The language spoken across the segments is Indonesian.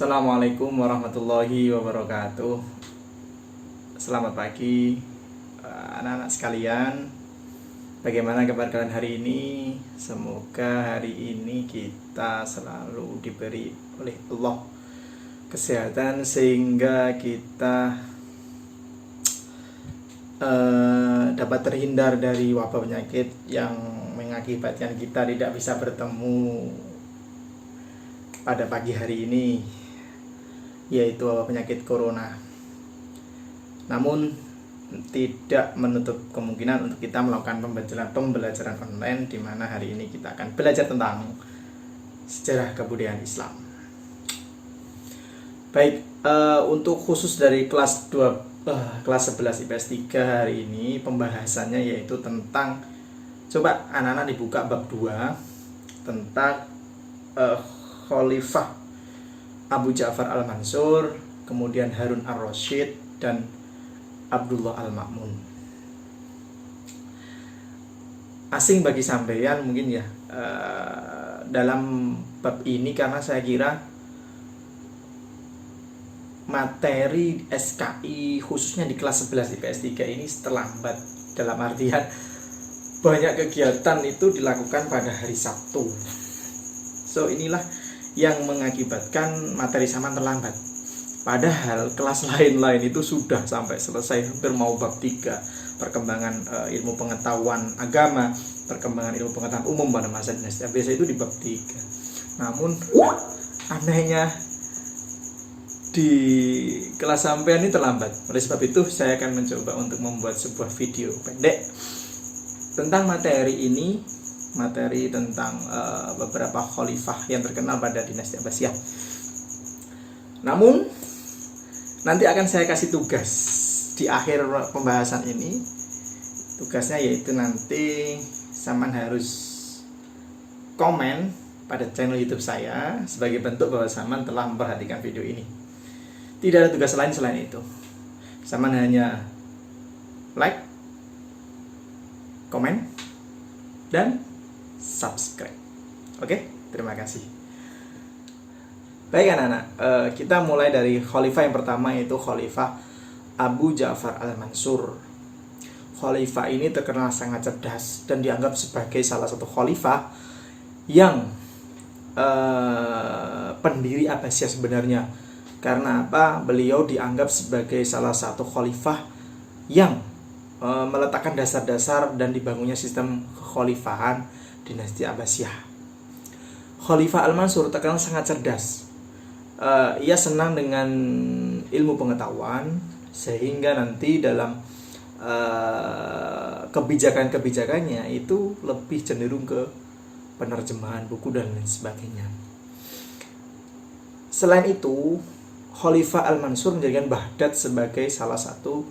Assalamualaikum warahmatullahi wabarakatuh. Selamat pagi anak-anak sekalian. Bagaimana kabar kalian hari ini? Semoga hari ini kita selalu diberi oleh Allah kesehatan sehingga kita dapat terhindar dari wabah penyakit yang mengakibatkan kita tidak bisa bertemu pada pagi hari ini, yaitu penyakit corona. Namun tidak menutup kemungkinan untuk kita melakukan pembelajaran online, di mana hari ini kita akan belajar tentang sejarah kebudayaan Islam. Baik, untuk khusus dari kelas 11 IPS 3 hari ini pembahasannya yaitu tentang, coba anak-anak dibuka bab 2 tentang Khalifah Abu Ja'far Al-Mansur, kemudian Harun Ar-Rasyid, dan Abdullah Al-Ma'mun. Asing bagi sampeyan mungkin ya dalam bab ini, karena saya kira materi SKI khususnya di kelas 11 IPS 3 ini terlambat, dalam artian banyak kegiatan itu dilakukan pada hari Sabtu. So inilah yang mengakibatkan materi saman terlambat. Padahal kelas lain-lain itu sudah sampai selesai, hampir mau bab 3, perkembangan ilmu pengetahuan agama, perkembangan ilmu pengetahuan umum pada masa dinasti Abbasiyah itu di bab 3. Namun anehnya di kelas sampean ini terlambat. Oleh sebab itu saya akan mencoba untuk membuat sebuah video pendek tentang materi ini, materi tentang beberapa khalifah yang terkenal pada dinasti Abbasiyah. Namun nanti akan saya kasih tugas di akhir pembahasan ini. Tugasnya yaitu nanti Saman harus komen pada channel YouTube saya sebagai bentuk bahwa Saman telah memperhatikan video ini. Tidak ada tugas lain selain itu. Saman hanya like, komen, dan subscribe. Oke, terima kasih. Baik anak-anak, kita mulai dari khalifah yang pertama, yaitu Khalifah Abu Ja'far Al-Mansur. Khalifah ini terkenal sangat cerdas dan dianggap sebagai salah satu khalifah yang pendiri Abbasiyah sebenarnya. Karena apa? Beliau dianggap sebagai salah satu khalifah yang meletakkan dasar-dasar dan dibangunnya sistem kekhalifahan dinasti Abbasiyah. Khalifah Al-Mansur terkenal sangat cerdas. Ia senang dengan ilmu pengetahuan, sehingga nanti dalam kebijakan-kebijakannya itu lebih cenderung ke penerjemahan buku dan lain sebagainya. Selain itu, Khalifah Al-Mansur menjadikan Baghdad sebagai salah satu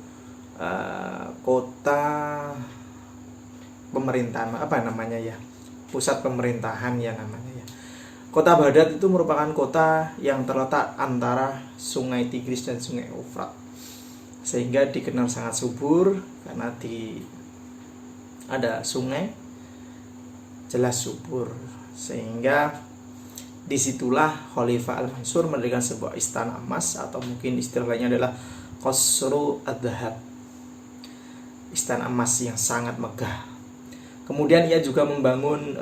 kota pemerintahan, pusat pemerintahan ya namanya ya. Kota Baghdad itu merupakan kota yang terletak antara Sungai Tigris dan Sungai Eufrat, sehingga dikenal sangat subur karena ada sungai, jelas subur, sehingga disitulah Khalifah Al-Mansur mendirikan sebuah istana emas, atau mungkin istilahnya adalah Qasru Ad-Dhahab, istana emas yang sangat megah. Kemudian ia juga membangun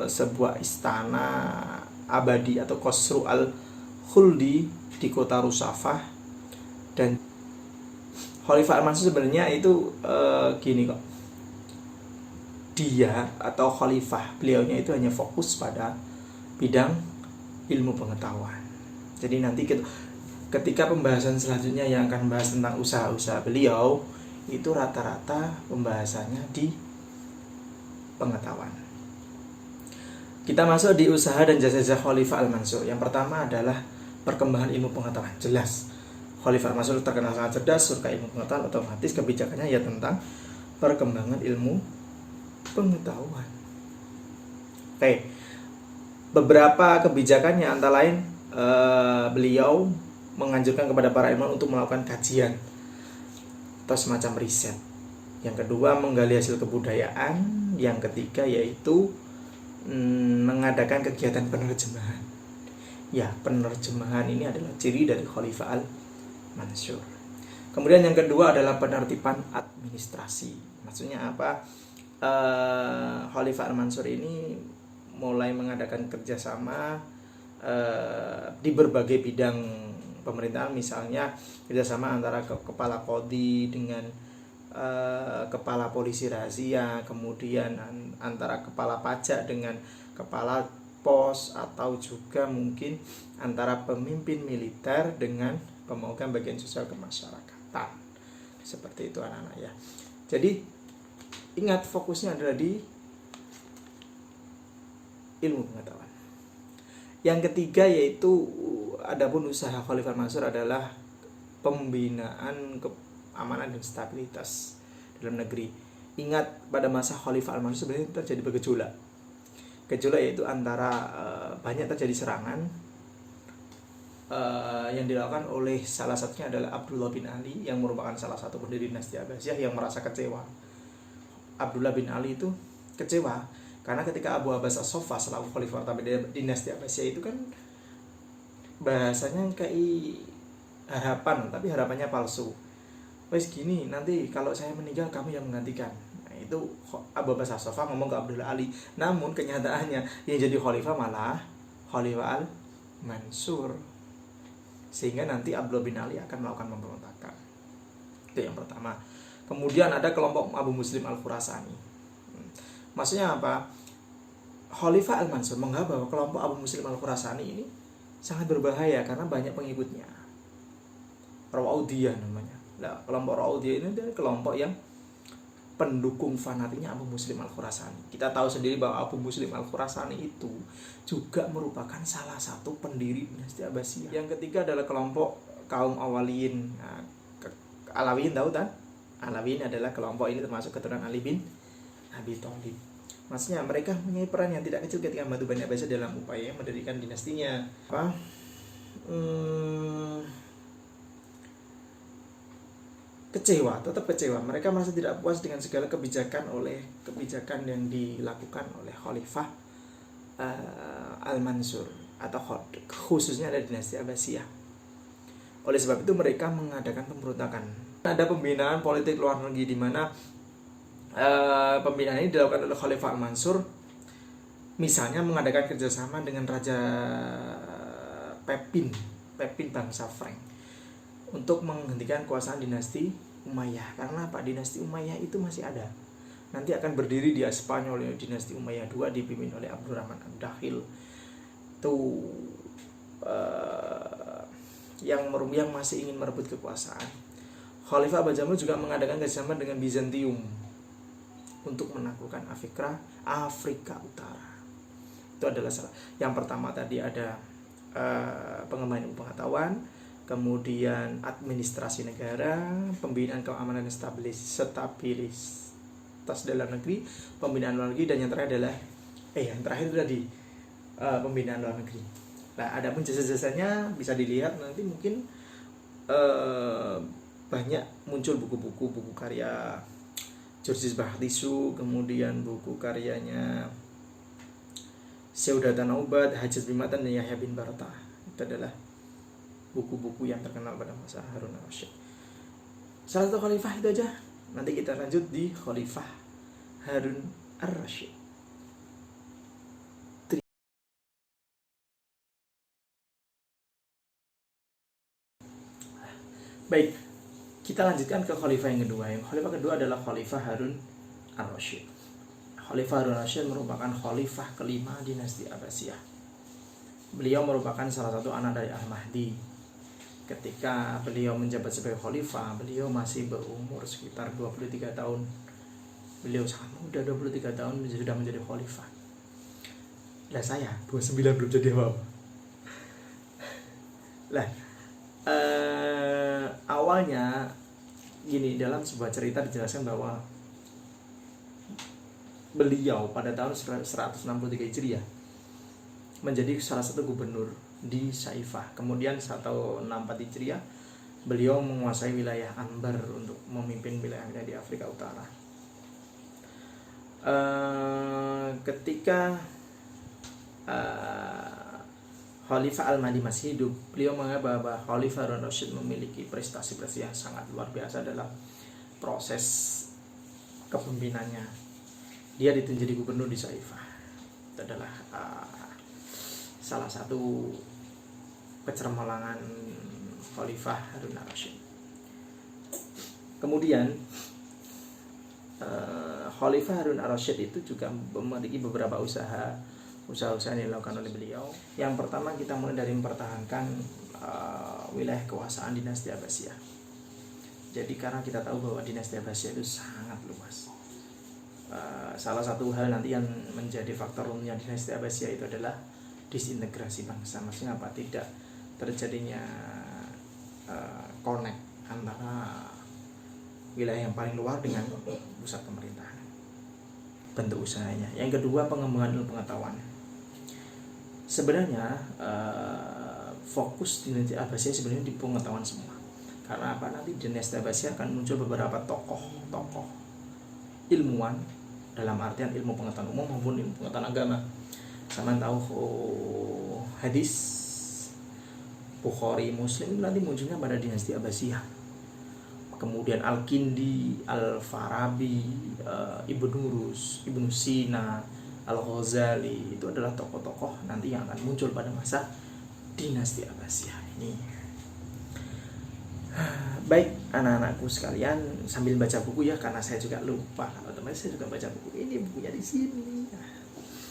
sebuah istana abadi atau Qasru Al-Khuldi di kota Rusafah. Dan Khalifah Al-Mansur sebenarnya itu gini kok, dia atau khalifah beliaunya itu hanya fokus pada bidang ilmu pengetahuan. Jadi nanti ketika pembahasan selanjutnya yang akan membahas tentang usaha-usaha beliau, itu rata-rata pembahasannya di pengetahuan. Kita masuk di usaha dan jasa-jasa Khalifah Al-Mansur. Yang pertama adalah perkembangan ilmu pengetahuan. Jelas Khalifah Al-Mansur terkenal sangat cerdas, suka ilmu pengetahuan, otomatis kebijakannya ya tentang perkembangan ilmu pengetahuan. Oke, beberapa kebijakannya antara lain beliau menganjurkan kepada para ilmuwan untuk melakukan kajian atau semacam riset. Yang kedua, menggali hasil kebudayaan. Yang ketiga yaitu mengadakan kegiatan penerjemahan. Ya, penerjemahan ini adalah ciri dari Khalifah Al-Mansur. Kemudian yang kedua adalah penertiban administrasi. Maksudnya apa? Khalifah Al-Mansur ini mulai mengadakan kerjasama di berbagai bidang pemerintahan, misalnya kerjasama antara kepala kodi dengan kepala polisi rahasia, kemudian antara kepala pajak dengan kepala pos, atau juga mungkin antara pemimpin militer dengan pemegang bagian sosial kemasyarakatan. Seperti itu anak-anak ya. Jadi ingat, fokusnya adalah di ilmu pengetahuan. Yang ketiga yaitu adapun usaha Khalifah Mansur adalah pembinaan keamanan dan stabilitas dalam negeri. Ingat, pada masa Khalifah Al-Mansur sebenarnya terjadi bergejolak. Gejolak yaitu antara banyak terjadi serangan yang dilakukan oleh salah satunya adalah Abdullah bin Ali yang merupakan salah satu pendiri dinasti Abbasiyah yang merasa kecewa. Abdullah bin Ali itu kecewa karena ketika Abu Abbas As-Soffa selaku khalifah pertama dinasti Abbasiyah itu kan bahasanya kayak harapan, tapi harapannya palsu. Wes gini, nanti kalau saya meninggal kamu yang menggantikan. Nah, itu Abu Abbas As-Soffa ngomong ke Abdullah Ali. Namun kenyataannya yang jadi khalifah malah Khalifah Al-Mansur. Sehingga nanti Abdullah bin Ali akan melakukan pemberontakan. Itu yang pertama. Kemudian ada kelompok Abu Muslim Al-Khurasani. Maksudnya apa? Khalifah Al-Mansur menganggap bahwa kelompok Abu Muslim Al-Khurasani ini sangat berbahaya karena banyak pengikutnya. Rawaudiyah namanya. Nah, kelompok Rawaudiyah ini adalah kelompok yang pendukung fanatiknya Abu Muslim Al-Khurasani. Kita tahu sendiri bahwa Abu Muslim Al-Khurasani itu juga merupakan salah satu pendiri dinasti Abbasiyah. Yang ketiga adalah kelompok kaum Awaliyin. Nah, Alawiyin tahu kan? Alawiyin adalah kelompok ini termasuk keturunan Ali bin Abi Thalib. Maksudnya mereka mempunyai peran yang tidak kecil ketika membantu Bani Abbasiyah dalam upaya mendirikan dinastinya. Kecewa, tetap kecewa. Mereka merasa tidak puas dengan segala kebijakan yang dilakukan oleh Khalifah Al-Mansur atau khususnya ada dinasti Abbasiyah. Oleh sebab itu mereka mengadakan pemberontakan. Ada pembinaan politik luar negeri di mana pembinaan ini dilakukan oleh Khalifah Al-Mansur. Misalnya mengadakan kerjasama dengan Raja Pepin bangsa Frank untuk menghentikan kekuasaan dinasti Umayyah. Karena apa? Dinasti Umayyah itu masih ada. Nanti akan berdiri di Spanyol ya, dinasti Umayyah II dipimpin oleh Abdurrahman Ad-Dakhil. Itu yang masih ingin merebut kekuasaan. Khalifah Bajamil juga mengadakan kerjasama dengan Bizantium untuk menaklukkan Afrika Utara. Itu adalah yang pertama tadi ada pengembangan ilmu pengetahuan, kemudian administrasi negara, pembinaan keamanan dan stabilitas dalam negeri, pembinaan luar negeri, dan yang terakhir adalah yang terakhir itu tadi pembinaan luar negeri. Nah, ada pun jasa-jasanya bisa dilihat nanti, mungkin banyak muncul buku karya Georges Bahtisu, kemudian buku karyanya Syaudatan Aubad, Hajjaj bin Matan, dan Yahya bin Barta. Itu adalah buku-buku yang terkenal pada masa Harun al-Rasyid. Salah satu khalifah itu aja. Nanti kita lanjut di Khalifah Harun al-Rasyid. Baik, kita lanjutkan ke khalifah yang kedua. Yang khalifah kedua adalah Khalifah Harun al-Rasyid. Khalifah Harun al-Rasyid merupakan khalifah kelima dinasti Abbasiyah. Beliau merupakan salah satu anak dari Al-Mahdi. Ketika beliau menjabat sebagai khalifah, beliau masih berumur sekitar 23 tahun. Beliau sangat muda, 23 tahun sudah menjadi khalifah. Lah saya 29 belum jadi apa-apa. Lah awalnya gini, dalam sebuah cerita dijelaskan bahwa beliau pada tahun 163 Hijriah menjadi salah satu gubernur di Saifah. Kemudian 164 Hijriah beliau menguasai wilayah Anbar untuk memimpin wilayah di Afrika Utara. Ketika Khalifah Al-Mahdi masih hidup, beliau menganggap bahwa Khalifah Harun Rasyid memiliki prestasi-prestasi yang sangat luar biasa dalam proses kepemimpinannya. Dia ditunjuk jadi gubernur di Saifah. Itu adalah salah satu kecermelangan Khalifah Harun Rasyid. Kemudian Khalifah Harun Rasyid itu juga memiliki beberapa usaha yang dilakukan oleh beliau. Yang pertama, kita mulai dari mempertahankan wilayah kekuasaan dinasti Abbasiyah. Jadi karena kita tahu bahwa dinasti Abbasiyah itu sangat luas. Salah satu hal nanti yang menjadi faktor umumnya dinasti Abbasiyah itu adalah disintegrasi bangsa. Maksudnya apa? Tidak terjadinya connect antara wilayah yang paling luar dengan pusat pemerintahan. Bentuk usahanya. Yang kedua, pengembangan ilmu pengetahuan. Sebenarnya fokus dinasti Abbasiyah sebenarnya di pengetahuan semua. Karena apa? Nanti dinasti Abbasiyah akan muncul beberapa tokoh ilmuwan dalam artian ilmu pengetahuan umum maupun ilmu pengetahuan agama. Sama tahu hadis Bukhari, Muslim nanti munculnya pada dinasti Abbasiyah. Kemudian Al-Kindi, Al-Farabi, Ibnu Rus, Ibnu Sina, Al-Ghazali, itu adalah tokoh-tokoh nanti yang akan muncul pada masa dinasti Abbasiyah ini. Baik anak-anakku sekalian, sambil baca buku ya, karena saya juga lupa. Otomatis saya juga baca buku ini, bukunya di sini.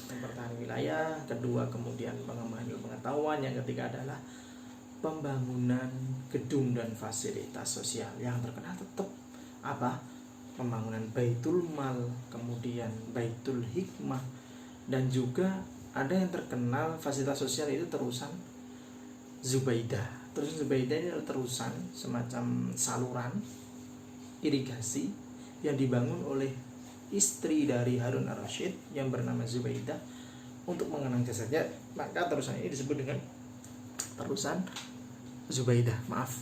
Pertahanan wilayah, kedua kemudian pengembangan ilmu pengetahuan, yang ketiga adalah pembangunan gedung dan fasilitas sosial. Yang terkenal tetap apa? Pembangunan Baitul Mal, kemudian Baitul Hikmah, dan juga ada yang terkenal fasilitas sosial itu terusan Zubaidah. Terus Zubaidah ini adalah terusan semacam saluran irigasi yang dibangun oleh istri dari Harun Ar-Rasyid yang bernama Zubaidah untuk mengenang jasadnya. Maka terusan ini disebut dengan terusan Zubaidah. Maaf.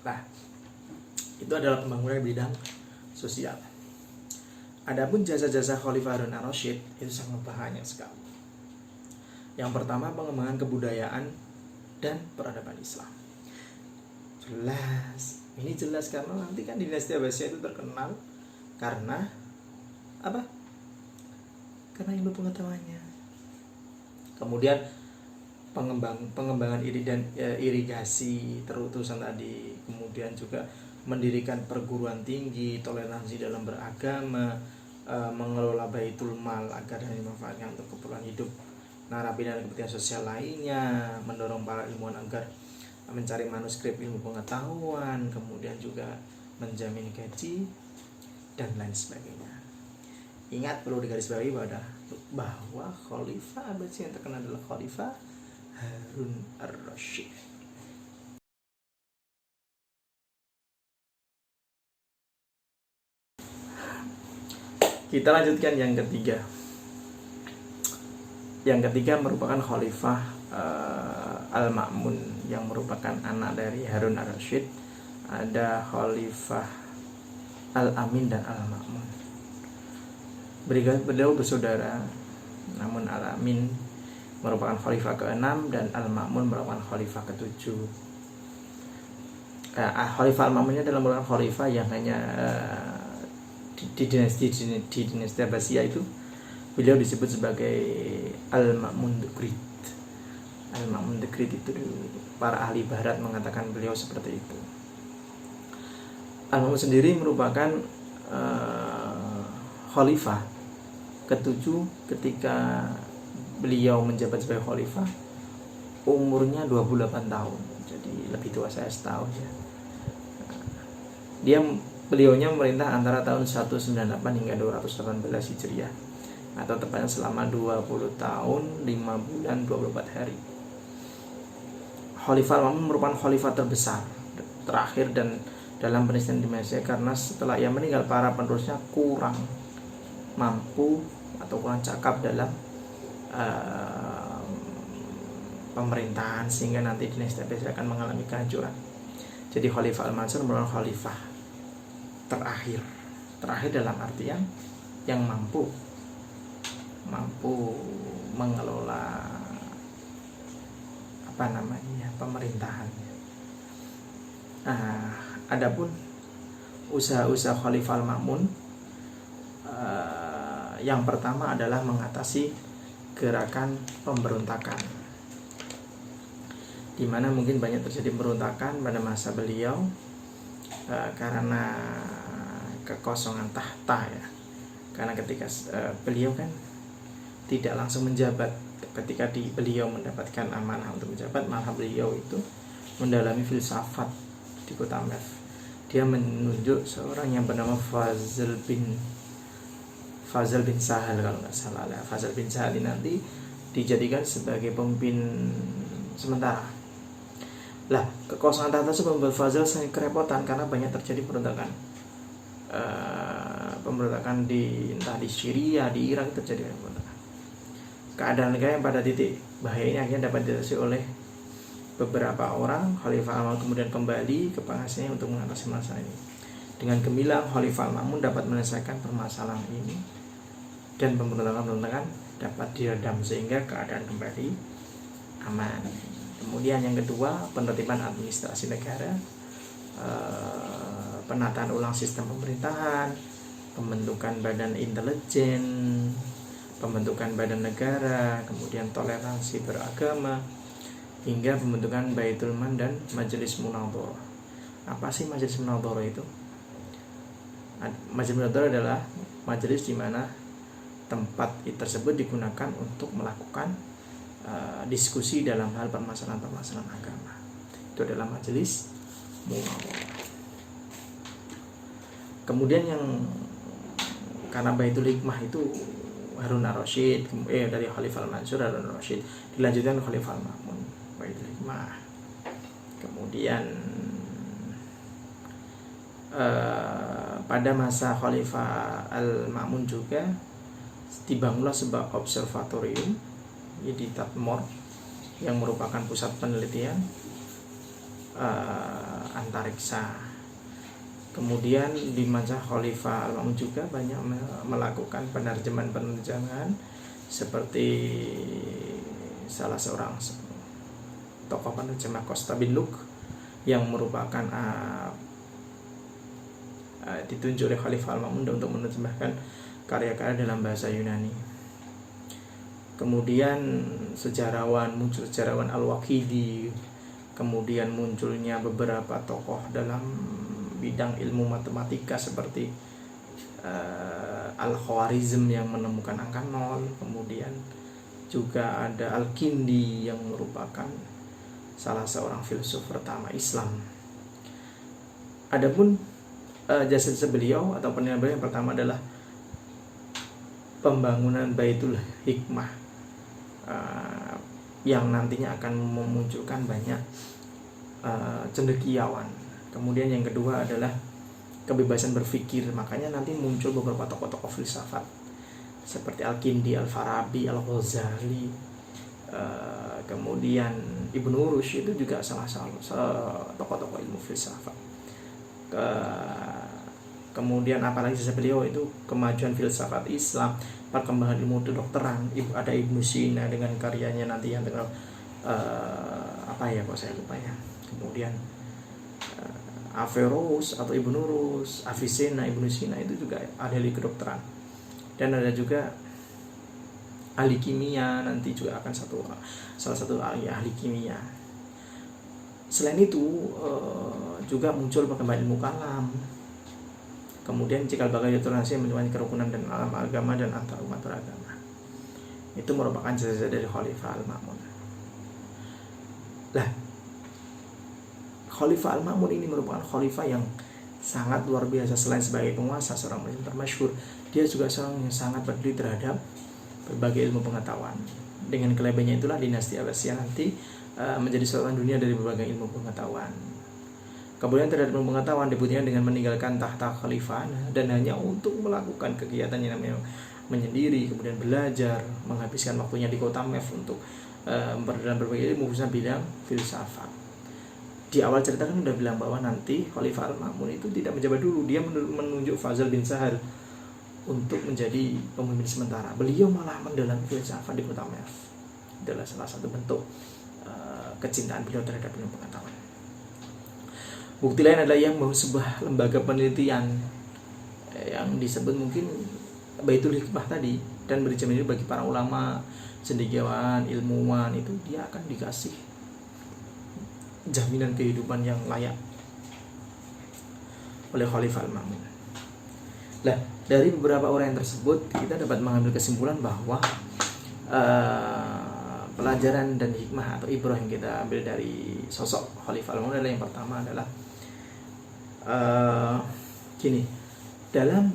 Nah, itu adalah pembangunan bidang sosial. Adapun jasa-jasa Khalifah Harun Ar-Rasyid itu sangat banyak sekali. Yang pertama, pengembangan kebudayaan dan peradaban Islam. Ini jelas karena nanti kan dinasti Abbasiyah itu terkenal karena apa? Karena ilmu pengetahuannya. Kemudian pengembangan irigasi terutusan tadi, kemudian juga mendirikan perguruan tinggi, toleransi dalam beragama, mengelola Baitul Mal agar dimanfaatkan untuk keperluan hidup narapidana dan kepentingan sosial lainnya, mendorong para ilmuwan agar mencari manuskrip ilmu pengetahuan, kemudian juga menjamin gaji dan lain sebagainya. Ingat, perlu digarisbawahi bahwa Khalifah Abbasiyah yang terkenal adalah Khalifah Harun Ar-Rasyid. Kita lanjutkan yang ketiga. Yang ketiga merupakan Khalifah Al-Ma'mun yang merupakan anak dari Harun Ar-Rasyid. Ada Khalifah Al-Amin dan Al-Ma'mun. Beliau bersaudara, namun Al-Amin merupakan Khalifah ke-6 dan Al-Ma'mun merupakan Khalifah ke-7. Khalifah Al-Ma'mun adalah merupakan Khalifah yang hanya di dinasti Abbasiyah itu beliau disebut sebagai Al-Ma'mun the Great. Al-Ma'mun the Great itu para ahli barat mengatakan beliau seperti itu. Al-Ma'mun sendiri merupakan khalifah ke-7 ketika beliau menjabat sebagai khalifah. Umurnya 28 tahun. Jadi lebih tua saya setahun ya. Beliaunya memerintah antara tahun 198 hingga 218 Hijriah, atau tepatnya selama 20 tahun 5 bulan 24 hari. Khalifah Al-Ma'mun merupakan khalifah terbesar terakhir dan dalam peristiwa di Mesir, karena setelah ia meninggal para penerusnya kurang mampu atau kurang cakap dalam pemerintahan, sehingga nanti dinasti Abbasiyah akan mengalami kehancuran. Jadi Khalifah Al-Mansur merupakan khalifah terakhir dalam artian yang mampu mengelola pemerintahan. Nah, adapun usaha-usaha Khalifah Al-Ma'mun, yang pertama adalah mengatasi gerakan pemberontakan, di mana mungkin banyak terjadi pemberontakan pada masa beliau karena kekosongan tahta ya. Karena ketika beliau kan tidak langsung menjabat, ketika beliau mendapatkan amanah untuk menjabat, malah beliau itu mendalami filsafat di kota Mef. Dia menunjuk seorang yang bernama Fazl bin Sahal kalau nggak salah. Fazl bin Sahal ini nanti dijadikan sebagai pemimpin sementara. Lah, kekosongan tahta itu membuat Fazl sangat kerepotan karena banyak terjadi pemberontakan entah di Syria, di Irak terjadi pemberontakan. Keadaan negara yang pada titik bahaya ini akhirnya dapat diatasi oleh beberapa orang. Khalifah Al-Ma'mun kemudian kembali ke pengasinnya untuk mengatasi masalah ini. Dengan gemilang Khalifah Al-Ma'mun dapat menyelesaikan permasalahan ini dan pemberontakan dapat diredam sehingga keadaan kembali aman. Kemudian yang kedua, penertiban administrasi negara, penataan ulang sistem pemerintahan, pembentukan badan intelijen, pembentukan badan negara, kemudian toleransi beragama, hingga pembentukan Baitul Man dan Majelis Munadharah. Apa sih Majelis Munadharah itu? Majelis Munadharah adalah majelis di mana tempat tersebut digunakan untuk melakukan diskusi dalam hal permasalahan-permasalahan agama. Itu adalah Majelis Munadharah. Kemudian yang karena Baitul Hikmah itu Harun Ar-Rasyid, dari Khalifah Al-Mansur Harun Ar-Rasyid, dilanjutkan Khalifah Al-Ma'mun Baitul Hikmah. Kemudian pada masa Khalifah Al-Ma'mun juga dibangunlah sebuah observatorium di Tadmor yang merupakan pusat penelitian antariksa. Kemudian di masa Khalifah Al-Ma'mun juga banyak melakukan penerjemahan seperti salah seorang tokoh penerjemah Costa bin Luc yang merupakan ditunjuk oleh Khalifah Al-Ma'mun untuk menerjemahkan karya-karya dalam bahasa Yunani. Kemudian muncul sejarawan Al-Waqidi, kemudian munculnya beberapa tokoh dalam bidang ilmu matematika seperti Al-Khwarizm yang menemukan angka 0, kemudian juga ada Al-Kindi yang merupakan salah seorang filsuf pertama Islam. Adapun jasa beliau atau penilaian beliau yang pertama adalah pembangunan Baitul Hikmah yang nantinya akan memunculkan banyak cendekiawan. Kemudian yang kedua adalah kebebasan berpikir, makanya nanti muncul beberapa tokoh-tokoh filsafat seperti Al-Kindi, Al-Farabi, Al-Ghazali, kemudian Ibnu Rushd itu juga salah satu tokoh-tokoh ilmu filsafat. Kemudian apalagi jasa beliau itu kemajuan filsafat Islam, perkembangan ilmu kedokteran. Ada Ibnu Sina dengan karyanya nanti yang terkenal saya lupa ya. Kemudian Averroes atau Ibnu Rus, Avicenna, Ibnu Sina itu juga ahli kedokteran. Dan ada juga ahli kimia, nanti juga akan salah satu ahli kimia. Selain itu juga muncul perkembangan ilmu kalam. Kemudian cikal bakal toleransi menyebabkan kerukunan dan alam agama dan antar umat beragama. Itu merupakan jasa dari Khalifah Al-Ma'mun. Lah, Khalifah Al-Ma'mun ini merupakan khalifah yang sangat luar biasa. Selain sebagai penguasa, seorang muslim termasyhur, dia juga seorang yang sangat peduli terhadap berbagai ilmu pengetahuan. Dengan kelebihannya itulah dinasti Abbasiyah nanti menjadi sorotan dunia dari berbagai ilmu pengetahuan. Kemudian terhadap ilmu pengetahuan dibuktikan dengan meninggalkan tahta khalifah dan hanya untuk melakukan kegiatan yang namanya menyendiri, kemudian belajar, menghabiskan waktunya di kota Mef untuk memperdalam berbagai ilmu, khususnya bidang filsafat. Di awal cerita kan udah bilang bahwa nanti Khalifah Al-Ma'mun itu tidak menjabat dulu, dia menunjuk Fazl bin Sahal untuk menjadi pemimpin sementara. Beliau malah mendalam filsafat di kota Merv. Adalah salah satu bentuk kecintaan beliau terhadap ilmu pengetahuan. Bukti lain adalah yang bahwa sebuah lembaga penelitian yang disebut mungkin Baitul Hikmah tadi dan beri jaminan bagi para ulama, cendekiawan, ilmuwan, itu dia akan dikasih jaminan kehidupan yang layak oleh Khalifah Al-Ma'mun. Nah, dari beberapa orang yang tersebut kita dapat mengambil kesimpulan bahwa pelajaran dan hikmah atau ibrah yang kita ambil dari sosok Khalifah Al-Ma'mun adalah yang pertama adalah gini, dalam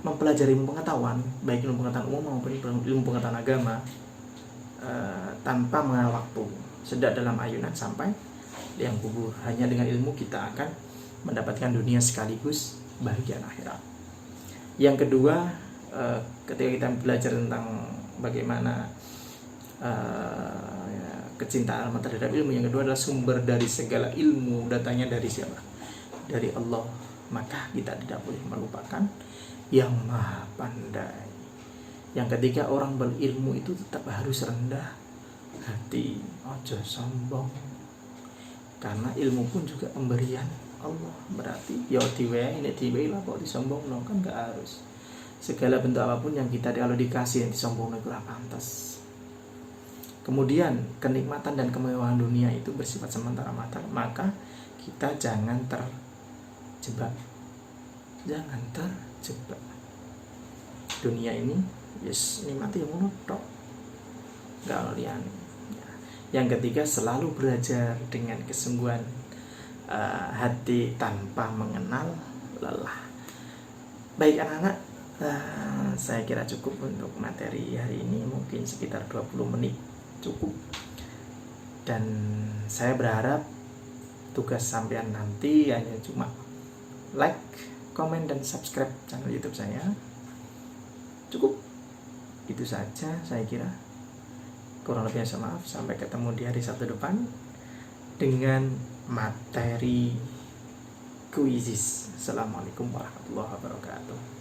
mempelajari ilmu pengetahuan, baik ilmu pengetahuan umum maupun ilmu pengetahuan agama, tanpa mengenal waktu, sedang dalam ayunan sampai liang kubur. Hanya dengan ilmu kita akan mendapatkan dunia sekaligus bahagia akhirat. Yang kedua, ketika kita belajar tentang bagaimana kecintaan terhadap ilmu, yang kedua adalah sumber dari segala ilmu datangnya dari siapa? Dari Allah. Maka kita tidak boleh melupakan yang maha pandai. Yang ketiga, orang berilmu itu tetap harus rendah hati, ojo sombong, karena ilmu pun juga pemberian Allah. Berarti ya diwe ini diwe lah kok disombong no, kan gak harus. Segala bentuk apapun yang kita kalau dikasih yang disombong itu lah pantas. Kemudian kenikmatan dan kemewahan dunia itu bersifat sementara, maka kita jangan terjebak. Jangan terjebak. Dunia ini yes nikmati yang ngono tok. Gak lian. Yang ketiga, selalu belajar dengan kesungguhan hati tanpa mengenal lelah. Baik anak-anak, saya kira cukup untuk materi hari ini, mungkin sekitar 20 menit cukup. Dan saya berharap tugas sampean nanti hanya cuma like, komen, dan subscribe channel YouTube saya. Cukup itu saja saya kira. Kurang lebihnya saya maaf. Sampai ketemu di hari Sabtu depan dengan materi kuisis. Assalamualaikum warahmatullahi wabarakatuh.